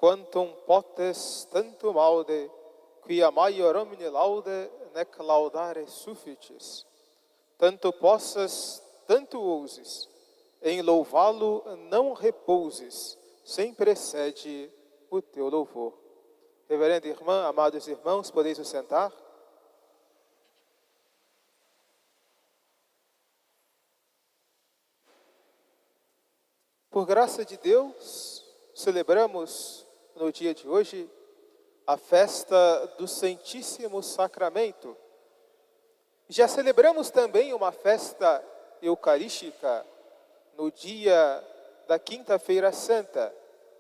quantum potes tantum aude, quia maiorum laude nec laudare sufficis. Tanto possas, tanto ouses, em louvá-lo não repouses, sempre excede o teu louvor. Reverenda irmã, amados irmãos, podeis vos sentar? Por graça de Deus, celebramos no dia de hoje a festa do Santíssimo Sacramento. Já celebramos também uma festa eucarística no dia da Quinta-feira Santa,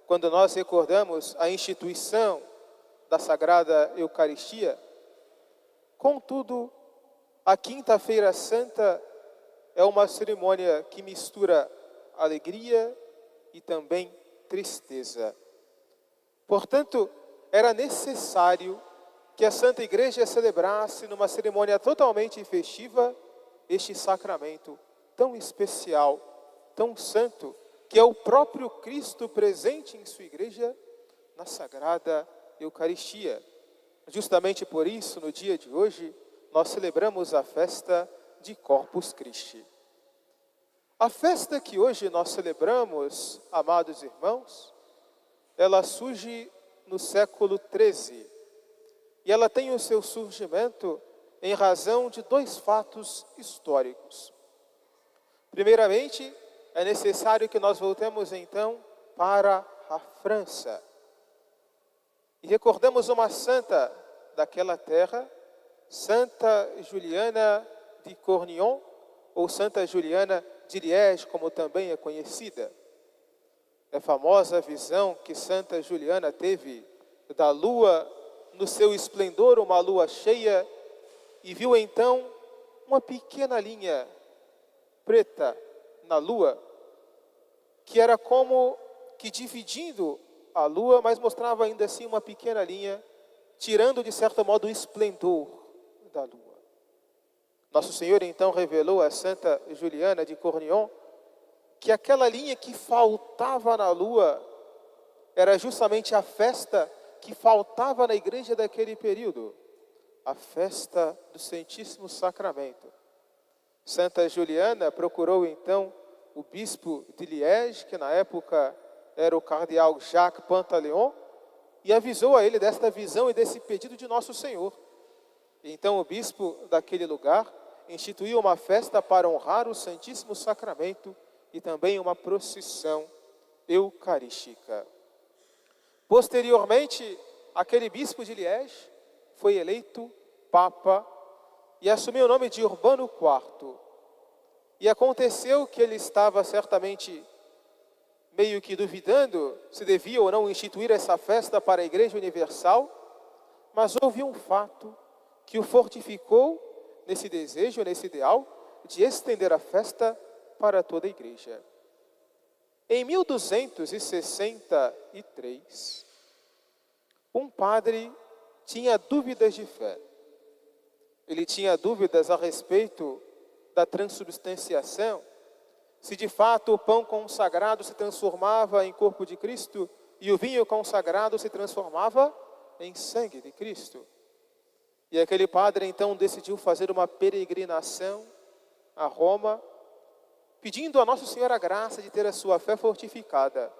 quando nós recordamos a instituição da Sagrada Eucaristia. Contudo, a Quinta-feira Santa é uma cerimônia que mistura alegria e também tristeza. Portanto, era necessário que a Santa Igreja celebrasse numa cerimônia totalmente festiva este sacramento tão especial, tão santo, que é o próprio Cristo presente em sua Igreja na Sagrada Eucaristia. Justamente por isso, no dia de hoje, nós celebramos a festa de Corpus Christi. A festa que hoje nós celebramos, amados irmãos, ela surge no século XIII. E ela tem o seu surgimento em razão de dois fatos históricos. Primeiramente, é necessário que nós voltemos então para a França. E recordemos uma santa daquela terra, Santa Juliana de Cornillon, ou Santa Juliana de Liege, como também é conhecida. É famosa a visão que Santa Juliana teve da lua no seu esplendor, uma lua cheia, e viu então uma pequena linha preta na lua, que era como que dividindo a lua, mas mostrava ainda assim uma pequena linha, tirando de certo modo o esplendor da lua. Nosso Senhor então revelou a Santa Juliana de Cornillon que aquela linha que faltava na lua era justamente a festa que faltava na igreja daquele período, a festa do Santíssimo Sacramento. Santa Juliana procurou então o bispo de Liege, que na época era o cardeal Jacques Pantaleon, e avisou a ele desta visão e desse pedido de Nosso Senhor. Então o bispo daquele lugar instituiu uma festa para honrar o Santíssimo Sacramento e também uma procissão eucarística. Posteriormente, aquele bispo de Liege foi eleito Papa e assumiu o nome de Urbano IV. E aconteceu que ele estava certamente meio que duvidando se devia ou não instituir essa festa para a Igreja Universal, mas houve um fato que o fortificou nesse desejo, nesse ideal, de estender a festa para toda a Igreja. Em 1263, um padre tinha dúvidas de fé. Ele tinha dúvidas a respeito da transubstanciação, se de fato o pão consagrado se transformava em corpo de Cristo e o vinho consagrado se transformava em sangue de Cristo. E aquele padre então decidiu fazer uma peregrinação a Roma, pedindo a Nossa Senhora a graça de ter a sua fé fortificada.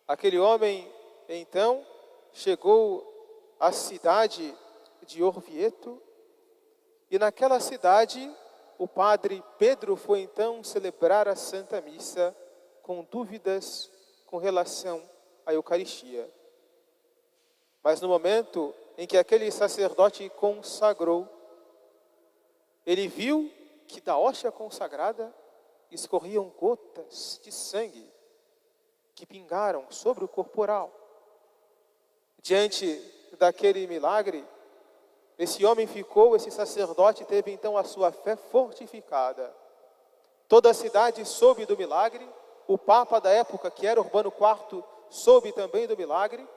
Aquele homem então chegou à cidade de Orvieto, e naquela cidade o padre Pedro foi então celebrar a Santa Missa com dúvidas com relação à Eucaristia. Mas no momento em que aquele sacerdote consagrou, ele viu que da hóstia consagrada escorriam gotas de sangue que pingaram sobre o corporal. Diante daquele milagre, esse sacerdote teve então a sua fé fortificada. Toda a cidade soube do milagre, o Papa da época, que era Urbano IV, soube também do milagre,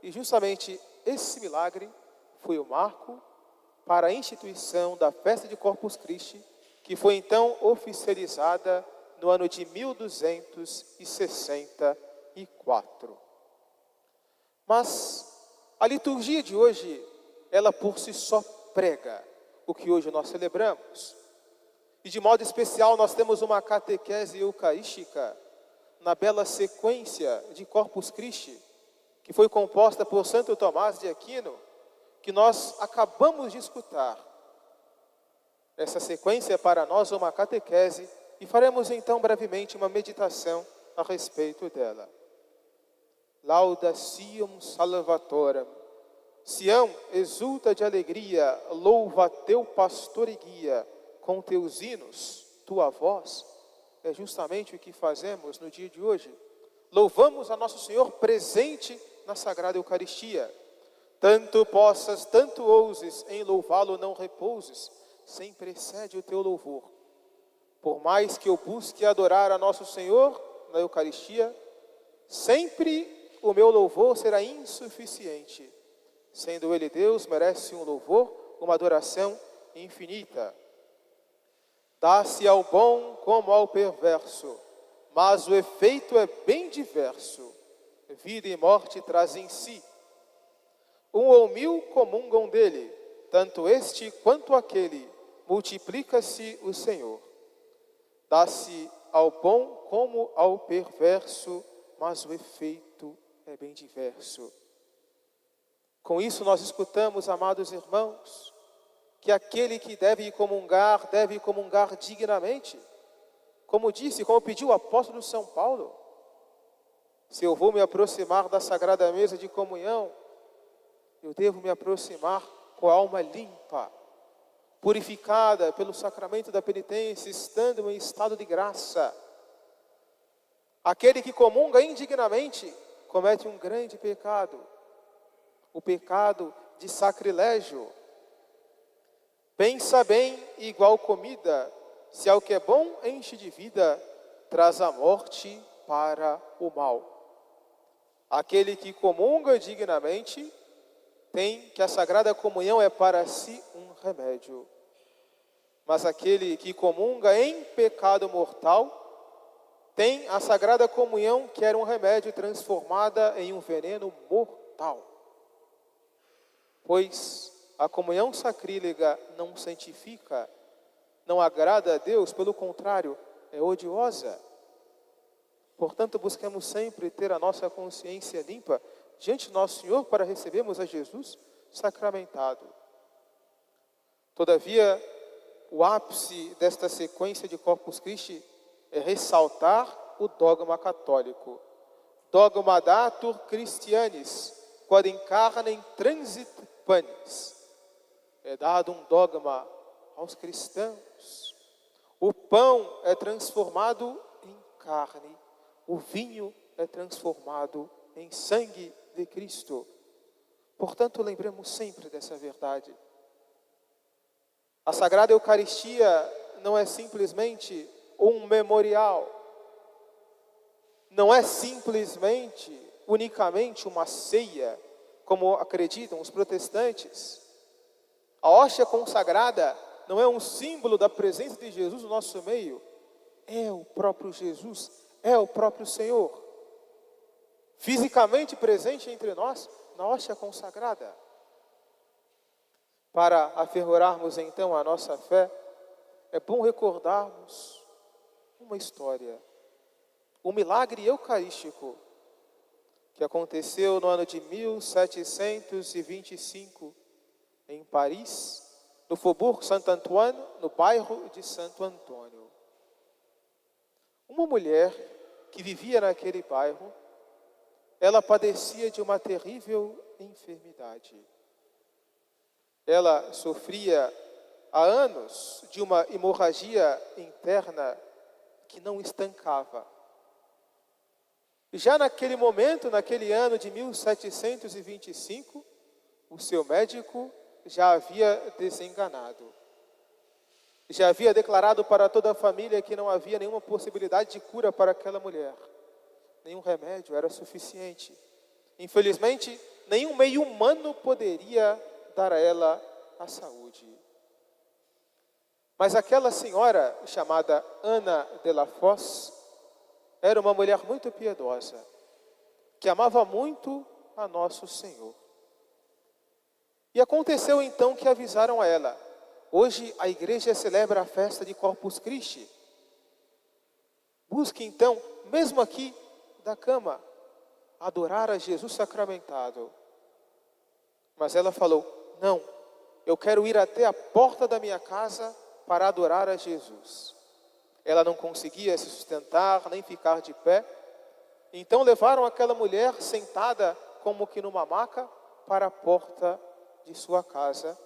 e justamente esse milagre foi o marco para a instituição da festa de Corpus Christi, que foi então oficializada no ano de 1264. Mas a liturgia de hoje, ela por si só prega o que hoje nós celebramos. E de modo especial nós temos uma catequese eucarística na bela sequência de Corpus Christi, que foi composta por Santo Tomás de Aquino, que nós acabamos de escutar. Essa sequência é para nós uma catequese e faremos então brevemente uma meditação a respeito dela. Lauda Sium Salvatorem. Sião exulta de alegria, louva teu pastor e guia, com teus hinos, tua voz. É justamente o que fazemos no dia de hoje. Louvamos a nosso Senhor presente na Sagrada Eucaristia. Tanto possas, tanto ouses, em louvá-lo não repouses, sempre excede o teu louvor. Por mais que eu busque adorar a nosso Senhor na Eucaristia, sempre o meu louvor será insuficiente. Sendo Ele Deus, merece um louvor, uma adoração infinita. Dá-se ao bom como ao perverso, mas o efeito é bem diverso. Vida e morte traz em si. 1 ou 1000 comungam dele, tanto este quanto aquele, multiplica-se o Senhor. Dá-se ao bom como ao perverso, mas o efeito é bem diverso. Com isso nós escutamos, amados irmãos, que aquele que deve comungar dignamente. Como disse, como pediu o apóstolo São Paulo, se eu vou me aproximar da Sagrada Mesa de comunhão, eu devo me aproximar com a alma limpa, purificada pelo sacramento da penitência, estando em estado de graça. Aquele que comunga indignamente comete um grande pecado, o pecado de sacrilégio. Pensa bem, igual comida, se ao que é bom enche de vida, traz a morte para o mal. Aquele que comunga dignamente tem que a Sagrada Comunhão é para si um remédio. Mas aquele que comunga em pecado mortal, tem a Sagrada Comunhão que era um remédio transformada em um veneno mortal. Pois a comunhão sacrílega não santifica, não agrada a Deus, pelo contrário, é odiosa. Portanto, busquemos sempre ter a nossa consciência limpa diante de nosso Senhor para recebermos a Jesus sacramentado. Todavia, o ápice desta sequência de Corpus Christi é ressaltar o dogma católico. Dogma datur Christianis, quod in carnem transit panis. É dado um dogma aos cristãos. O pão é transformado em carne, o vinho é transformado em sangue de Cristo. Portanto, lembremos sempre dessa verdade. A Sagrada Eucaristia não é simplesmente um memorial, não é simplesmente, unicamente uma ceia, como acreditam os protestantes. A hóstia consagrada não é um símbolo da presença de Jesus no nosso meio, é o próprio Jesus, é o próprio Senhor, fisicamente presente entre nós na hóstia consagrada. Para aferrorarmos então a nossa fé, é bom recordarmos uma história, um milagre eucarístico que aconteceu no ano de 1725 em Paris, no Faubourg Saint-Antoine, no bairro de Santo Antônio. Uma mulher que vivia naquele bairro, ela padecia de uma terrível enfermidade. Ela sofria há anos de uma hemorragia interna que não estancava. E já naquele momento, naquele ano de 1725, o seu médico já havia desenganado. Já havia declarado para toda a família que não havia nenhuma possibilidade de cura para aquela mulher. Nenhum remédio era suficiente. Infelizmente, nenhum meio humano poderia dar a ela a saúde. Mas aquela senhora, chamada Ana de la Fosse, era uma mulher muito piedosa, que amava muito a nosso Senhor. E aconteceu então que avisaram a ela: hoje a igreja celebra a festa de Corpus Christi. Busque então, mesmo aqui da cama, adorar a Jesus sacramentado. Mas ela falou: não, eu quero ir até a porta da minha casa para adorar a Jesus. Ela não conseguia se sustentar, nem ficar de pé. Então levaram aquela mulher sentada como que numa maca para a porta de sua casa,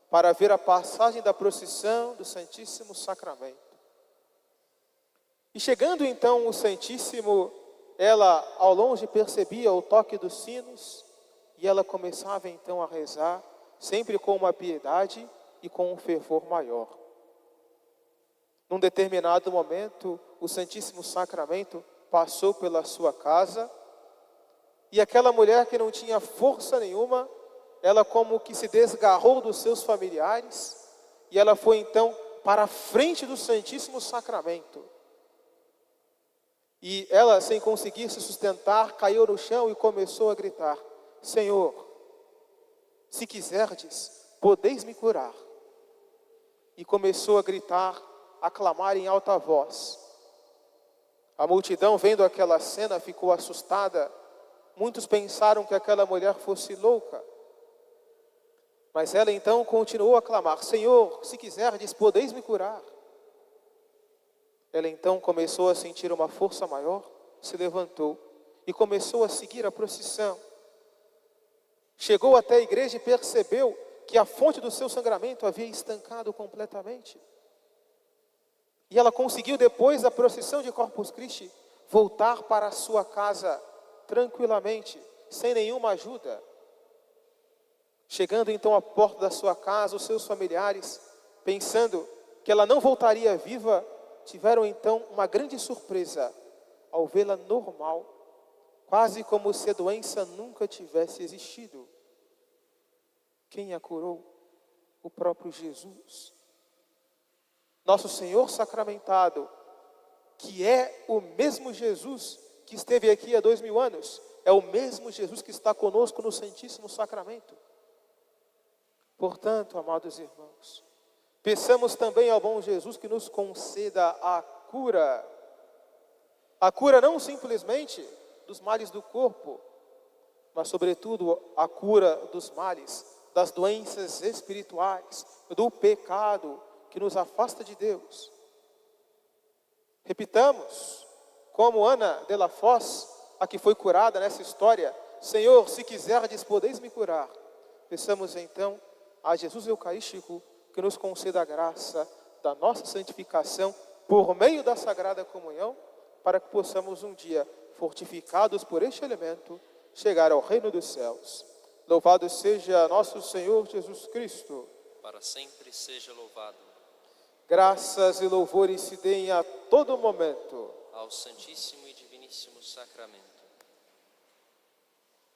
para ver a passagem da procissão do Santíssimo Sacramento. E chegando então o Santíssimo, ela ao longe percebia o toque dos sinos, e ela começava então a rezar, sempre com uma piedade e com um fervor maior. Num determinado momento, o Santíssimo Sacramento passou pela sua casa, e aquela mulher que não tinha força nenhuma, ela como que se desgarrou dos seus familiares, e ela foi então para a frente do Santíssimo Sacramento. E ela, sem conseguir se sustentar, caiu no chão e começou a gritar: Senhor, se quiserdes, podeis me curar. E começou a gritar, a clamar em alta voz. A multidão, vendo aquela cena, ficou assustada. Muitos pensaram que aquela mulher fosse louca. Mas ela então continuou a clamar: Senhor, se quiserdes, podeis me curar. Ela então começou a sentir uma força maior, se levantou e começou a seguir a procissão. Chegou até a igreja e percebeu que a fonte do seu sangramento havia estancado completamente. E ela conseguiu, depois da procissão de Corpus Christi, voltar para a sua casa tranquilamente, sem nenhuma ajuda. Chegando então à porta da sua casa, os seus familiares, pensando que ela não voltaria viva, tiveram então uma grande surpresa ao vê-la normal, quase como se a doença nunca tivesse existido. Quem a curou? O próprio Jesus. Nosso Senhor sacramentado, que é o mesmo Jesus que esteve aqui há 2000 anos, é o mesmo Jesus que está conosco no Santíssimo Sacramento. Portanto, amados irmãos, peçamos também ao bom Jesus que nos conceda a cura. A cura não simplesmente dos males do corpo, mas sobretudo a cura dos males, das doenças espirituais, do pecado que nos afasta de Deus. Repitamos, como Ana de la Foz, a que foi curada nessa história: Senhor, se quiserdes, podeis me curar. Peçamos então a Jesus Eucarístico que nos conceda a graça da nossa santificação por meio da Sagrada Comunhão, para que possamos um dia, fortificados por este elemento, chegar ao reino dos céus. Louvado seja nosso Senhor Jesus Cristo. Para sempre seja louvado. Graças e louvores se deem a todo momento Ao Santíssimo e Diviníssimo Sacramento.